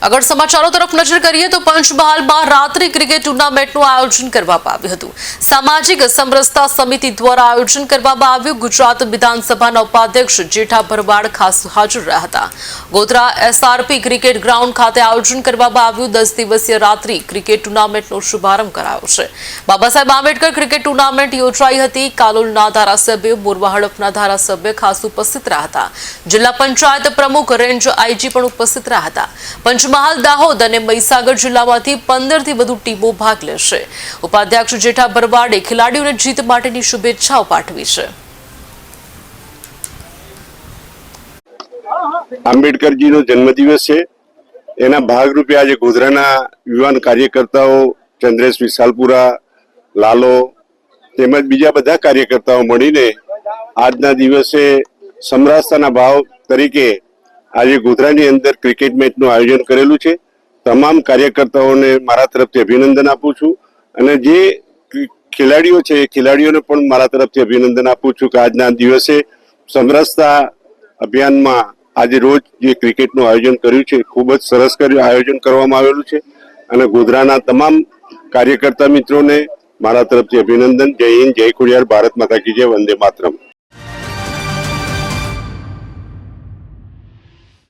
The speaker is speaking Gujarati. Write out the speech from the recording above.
આગળ સમાચારો તરફ નજર કરીએ તો પંચમહાલમાં રાત્રિ ક્રિકેટ ટુર્નામેન્ટનું આયોજન કરવામાં આવ્યું હતું। સામાજિક સમરસતા સમિતિ દ્વારા આયોજન કરવામાં આવ્યું। ગુજરાત વિધાનસભાના ઉપાધ્યક્ષ જેઠા ભરવાડ ખાસ હાજર રહ્યા હતા। ગોધરા એસઆરપી ક્રિકેટ ગ્રાઉન્ડ ખાતે આયોજન કરવામાં આવ્યું। 10 દિવસીય રાત્રિ ક્રિકેટ ટુર્નામેન્ટનો શુભારંભ કરાયો છે। બાબા સાહેબ આંબેડકર ક્રિકેટ ટુર્નામેન્ટ યોજાઈ હતી। કાલોલના ધારાસભ્ય, મોરવા હડફના ધારાસભ્ય ખાસ ઉપસ્થિત રહ્યા હતા। જિલ્લા પંચાયત પ્રમુખ, રેન્જ આઈજી પણ ઉપસ્થિત રહ્યા હતા। પંચમહાલ, દાહોદ અને મહીસાગર જિલ્લામાંથી 15થી વધુ ટીમો ભાગ લેશે। ઉપાધ્યક્ષ જેઠા ભરવાડે ખેલાડીઓને જીત માટેની શુભેચ્છાઓ પાઠવી છે। આંબેડકરજીનો જન્મદિવસ છે, એના ભાગરૂપે આજે ગોધરાના યુવાન કાર્યકર્તાઓ ચંદ્રેશ વિશાલપુરા, લાલો તેમજ બીજા બધા કાર્યકર્તાઓ મળીને આજના દિવસે સમરસતાના ભાવ તરીકે આજે ગોધરાની અંદર ક્રિકેટ મેચનું આયોજન કરેલું છે। તમામ કાર્યકર્તાઓને મારા તરફથી અભિનંદન આપું છું અને જે ખેલાડીઓ છે એ ખેલાડીઓને પણ મારા તરફથી અભિનંદન આપું છું કે આજના દિવસે સમરસતા અભિયાનમાં આજે રોજ જે ક્રિકેટનું આયોજન કર્યું છે ખૂબ જ સરસ આયોજન કરવામાં આવેલું છે અને ગોધરાના તમામ કાર્યકર્તા મિત્રોને મારા તરફથી અભિનંદન। જય હિન્દ, જય ખોડિયાર, ભારત માતા કી જય, વંદે માતરમ।